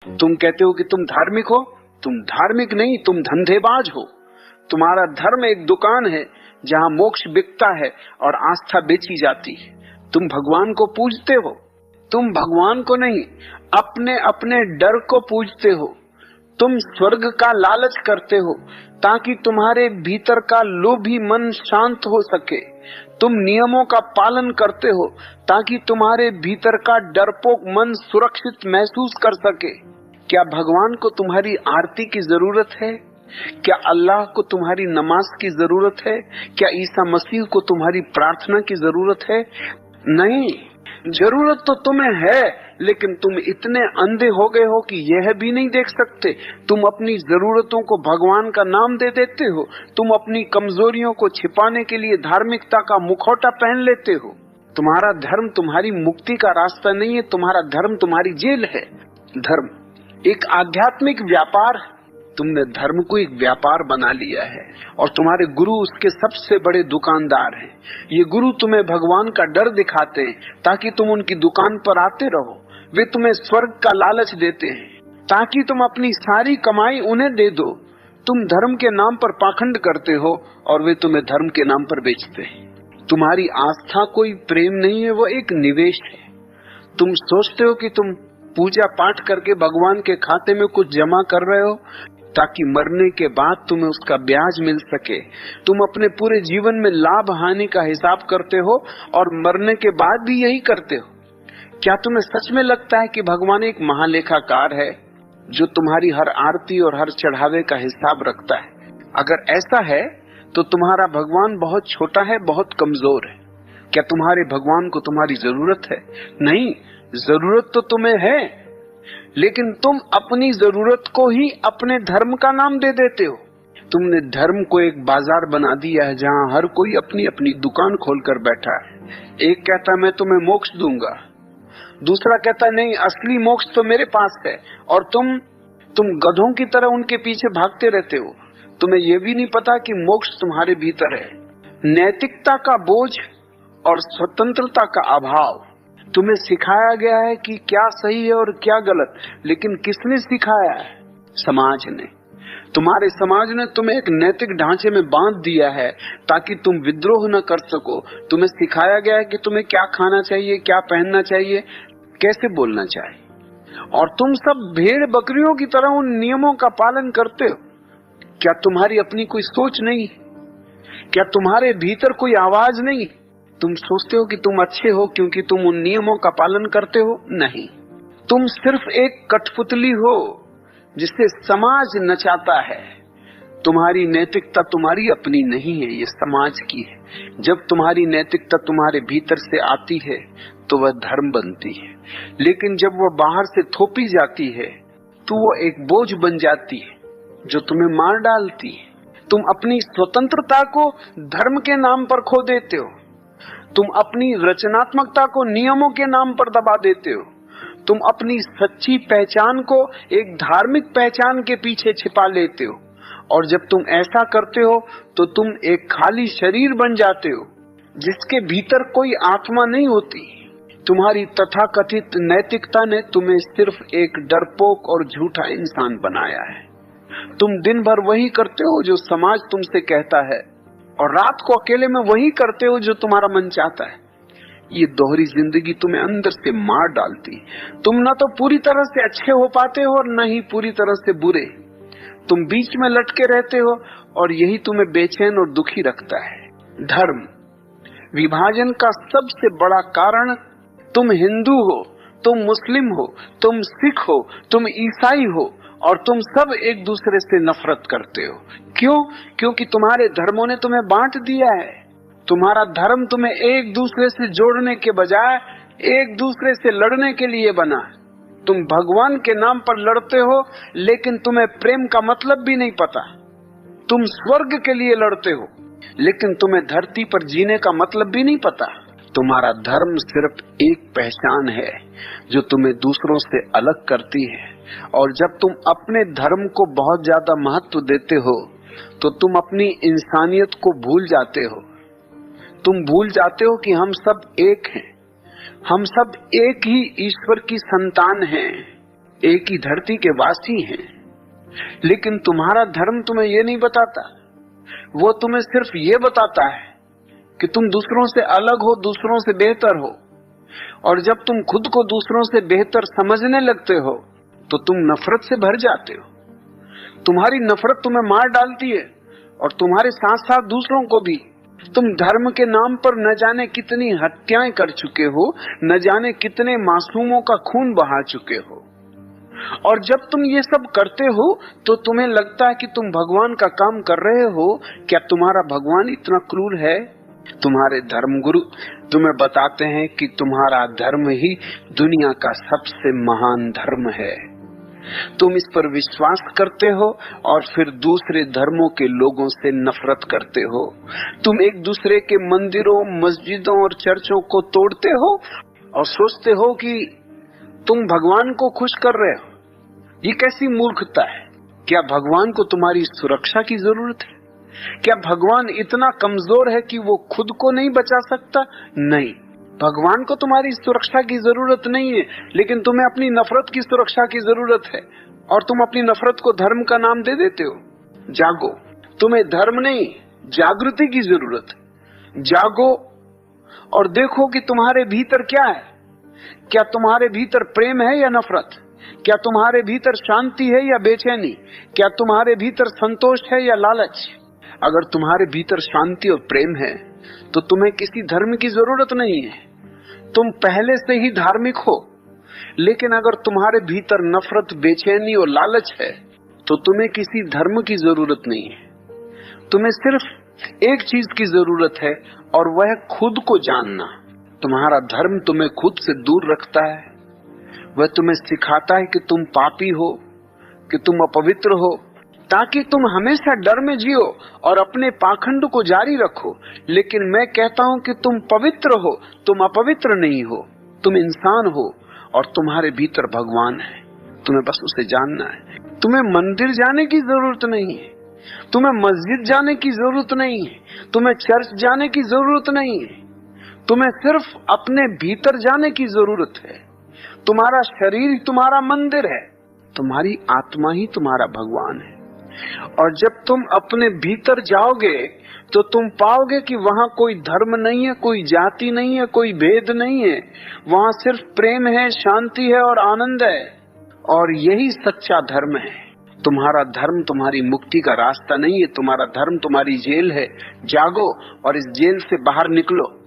तुम कहते हो कि तुम धार्मिक हो, तुम धार्मिक नहीं, तुम धंधेबाज हो। तुम्हारा धर्म एक दुकान है जहां मोक्ष बिकता है और आस्था बेची जाती है। तुम भगवान को पूजते हो, तुम भगवान को नहीं, अपने अपने डर को पूजते हो। तुम स्वर्ग का लालच करते हो ताकि तुम्हारे भीतर का लोभी मन शांत हो सके। तुम नियमों का पालन करते हो ताकि तुम्हारे भीतर का डरपोक मन सुरक्षित महसूस कर सके। क्या भगवान को तुम्हारी आरती की जरूरत है? क्या अल्लाह को तुम्हारी नमाज की जरूरत है? क्या ईसा मसीह को तुम्हारी प्रार्थना की जरूरत है? नहीं, जरूरत तो तुम्हें है, लेकिन तुम इतने अंधे हो गए हो कि यह भी नहीं देख सकते। तुम अपनी जरूरतों को भगवान का नाम दे देते हो। तुम अपनी कमजोरियों को छिपाने के लिए धार्मिकता का मुखौटा पहन लेते हो। तुम्हारा धर्म तुम्हारी मुक्ति का रास्ता नहीं है, तुम्हारा धर्म तुम्हारी जेल है। धर्म एक आध्यात्मिक व्यापार है। तुमने धर्म को एक व्यापार बना लिया है और तुम्हारे गुरु उसके सबसे बड़े दुकानदार हैं। ये गुरु तुम्हें भगवान का डर दिखाते हैं ताकि तुम उनकी दुकान पर आते रहो। वे तुम्हें स्वर्ग का लालच देते हैं ताकि तुम अपनी सारी कमाई उन्हें दे दो। तुम धर्म के नाम पर पाखंड करते हो और वे तुम्हें धर्म के नाम पर बेचते हैं। तुम्हारी आस्था कोई प्रेम नहीं है, वो एक निवेश है। तुम सोचते हो कि तुम पूजा पाठ करके भगवान के खाते में कुछ जमा कर रहे हो ताकि मरने के बाद तुम्हें उसका ब्याज मिल सके। तुम अपने पूरे जीवन में लाभ हानि का हिसाब करते हो और मरने के बाद भी यही करते हो। क्या तुम्हें सच में लगता है कि भगवान एक महालेखाकार है जो तुम्हारी हर आरती और हर चढ़ावे का हिसाब रखता है? अगर ऐसा है तो तुम्हारा भगवान बहुत छोटा है, बहुत कमजोर है। क्या तुम्हारे भगवान को तुम्हारी जरूरत है? नहीं, जरूरत तो तुम्हें है, लेकिन तुम अपनी जरूरत को ही अपने धर्म का नाम दे देते हो। तुमने धर्म को एक बाजार बना दिया है जहां हर कोई अपनी अपनी दुकान खोलकर बैठा है। एक कहता मैं तुम्हें मोक्ष दूंगा, दूसरा कहता नहीं, असली मोक्ष तो मेरे पास है, और तुम गधों की तरह उनके पीछे भागते रहते हो। तुम्हें यह भी नहीं पता कि मोक्ष तुम्हारे भीतर है। नैतिकता का बोझ और स्वतंत्रता का अभाव। तुम्हें सिखाया गया है कि क्या सही है और क्या गलत, लेकिन किसने सिखाया है? समाज ने। तुम्हारे समाज ने तुम्हें एक नैतिक ढांचे में बांध दिया है ताकि तुम विद्रोह न कर सको। तुम्हें सिखाया गया है कि तुम्हें क्या खाना चाहिए, क्या पहनना चाहिए, कैसे बोलना चाहिए, और तुम सब भेड़ बकरियों की तरह उन नियमों का पालन करते हो। क्या तुम्हारी अपनी कोई सोच नहीं? क्या तुम्हारे भीतर कोई आवाज नहीं? तुम सोचते हो कि तुम अच्छे हो क्योंकि तुम उन नियमों का पालन करते हो? नहीं, तुम सिर्फ एक कठपुतली हो जिसे समाज नचाता है। तुम्हारी नैतिकता तुम्हारी अपनी नहीं है, ये समाज की है। जब तुम्हारी नैतिकता तुम्हारे भीतर से आती है तो वह धर्म बनती है, लेकिन जब वह बाहर से थोपी जाती है तो वो एक बोझ बन जाती है जो तुम्हें मार डालती है। तुम अपनी स्वतंत्रता को धर्म के नाम पर खो देते हो। तुम अपनी रचनात्मकता को नियमों के नाम पर दबा देते हो। तुम अपनी सच्ची पहचान को एक धार्मिक पहचान के पीछे छिपा लेते हो, और जब तुम ऐसा करते हो तो तुम एक खाली शरीर बन जाते हो जिसके भीतर कोई आत्मा नहीं होती। तुम्हारी तथाकथित नैतिकता ने तुम्हें सिर्फ एक डरपोक और झूठा इंसान बनाया है। तुम दिन भर वही करते हो जो समाज तुमसे कहता है, और रात को अकेले में वही करते हो जो तुम्हारा मन चाहता है। ये दोहरी जिंदगी तुम्हें अंदर से मार डालती। तुम न तो पूरी तरह से अच्छे हो पाते हो और न ही पूरी तरह से बुरे। तुम बीच में लटके रहते हो और यही तुम्हें बेचैन और दुखी रखता है। धर्म विभाजन का सबसे बड़ा कारण, तुम हिंदू हो, तुम मुस्लिम हो, तुम सिख हो, तुम ईसाई हो, और तुम सब एक दूसरे से नफरत करते हो। क्यों? क्योंकि तुम्हारे धर्मों ने तुम्हें बांट दिया है। तुम्हारा धर्म तुम्हें एक दूसरे से जोड़ने के बजाय एक दूसरे से लड़ने के लिए बना। तुम भगवान के नाम पर लड़ते हो, लेकिन तुम्हें प्रेम का मतलब भी नहीं पता। तुम स्वर्ग के लिए लड़ते हो, लेकिन तुम्हें धरती पर जीने का मतलब भी नहीं पता। तुम्हारा धर्म सिर्फ एक पहचान है जो तुम्हें दूसरों से अलग करती है, और जब तुम अपने धर्म को बहुत ज्यादा महत्व देते हो तो तुम अपनी इंसानियत को भूल जाते हो। तुम भूल जाते हो कि हम सब एक हैं, हम सब एक ही ईश्वर की संतान हैं। एक ही धरती के वासी हैं, लेकिन तुम्हारा धर्म तुम्हें ये नहीं बताता। वो तुम्हें सिर्फ ये बताता है कि तुम दूसरों से अलग हो, दूसरों से बेहतर हो। और जब तुम खुद को दूसरों से बेहतर समझने लगते हो तो तुम नफरत से भर जाते हो। तुम्हारी नफरत तुम्हें मार डालती है और तुम्हारे साथ साथ दूसरों को भी। तुम धर्म के नाम पर न जाने कितनी हत्याएं कर चुके हो, न जाने कितने मासूमों का खून बहा चुके हो। और जब तुम ये सब करते हो तो तुम्हें लगता है कि तुम भगवान का काम कर रहे हो। क्या तुम्हारा भगवान इतना क्रूर है? तुम्हारे धर्मगुरु तुम्हें बताते हैं कि तुम्हारा धर्म ही दुनिया का सबसे महान धर्म है। तुम इस पर विश्वास करते हो और फिर दूसरे धर्मों के लोगों से नफरत करते हो। तुम एक दूसरे के मंदिरों, मस्जिदों और चर्चों को तोड़ते हो और सोचते हो कि तुम भगवान को खुश कर रहे हो। ये कैसी मूर्खता है? क्या भगवान को तुम्हारी सुरक्षा की जरूरत है? क्या भगवान इतना कमजोर है कि वो खुद को नहीं बचा सकता? नहीं, भगवान को तुम्हारी सुरक्षा की जरूरत नहीं है, लेकिन तुम्हें अपनी नफरत की सुरक्षा की जरूरत है और तुम अपनी नफरत को धर्म का नाम दे देते हो। जागो, तुम्हें धर्म नहीं, जागृति की जरूरत है। जागो और देखो कि तुम्हारे भीतर क्या है। क्या तुम्हारे भीतर प्रेम है या नफरत? क्या तुम्हारे भीतर शांति है या बेचैनी? क्या तुम्हारे भीतर संतोष है या लालच? अगर तुम्हारे भीतर शांति और प्रेम है तो तुम्हें किसी धर्म की जरूरत नहीं है। तुम पहले से ही धार्मिक हो। लेकिन अगर तुम्हारे भीतर नफरत, बेचैनी और लालच है तो तुम्हें किसी धर्म की जरूरत नहीं है। तुम्हें सिर्फ एक चीज की जरूरत है और वह है खुद को जानना। तुम्हारा धर्म तुम्हें खुद से दूर रखता है। वह तुम्हें सिखाता है कि तुम पापी हो, कि तुम अपवित्र हो, ताकि तुम हमेशा डर में जियो और अपने पाखंड को जारी रखो। लेकिन मैं कहता हूं कि तुम पवित्र हो, तुम अपवित्र नहीं हो। तुम इंसान हो और तुम्हारे भीतर भगवान है। तुम्हें बस उसे जानना है। तुम्हें मंदिर जाने की जरूरत नहीं है, तुम्हें मस्जिद जाने की जरूरत नहीं है, तुम्हें चर्च जाने की जरूरत नहीं है। तुम्हें सिर्फ अपने भीतर जाने की जरूरत है। तुम्हारा शरीर ही तुम्हारा मंदिर है, तुम्हारी आत्मा ही तुम्हारा भगवान है। और जब तुम अपने भीतर जाओगे तो तुम पाओगे कि वहां कोई धर्म नहीं है, कोई जाति नहीं है, कोई भेद नहीं है। वहां सिर्फ प्रेम है, शांति है और आनंद है। और यही सच्चा धर्म है। तुम्हारा धर्म तुम्हारी मुक्ति का रास्ता नहीं है, तुम्हारा धर्म तुम्हारी जेल है। जागो और इस जेल से बाहर निकलो।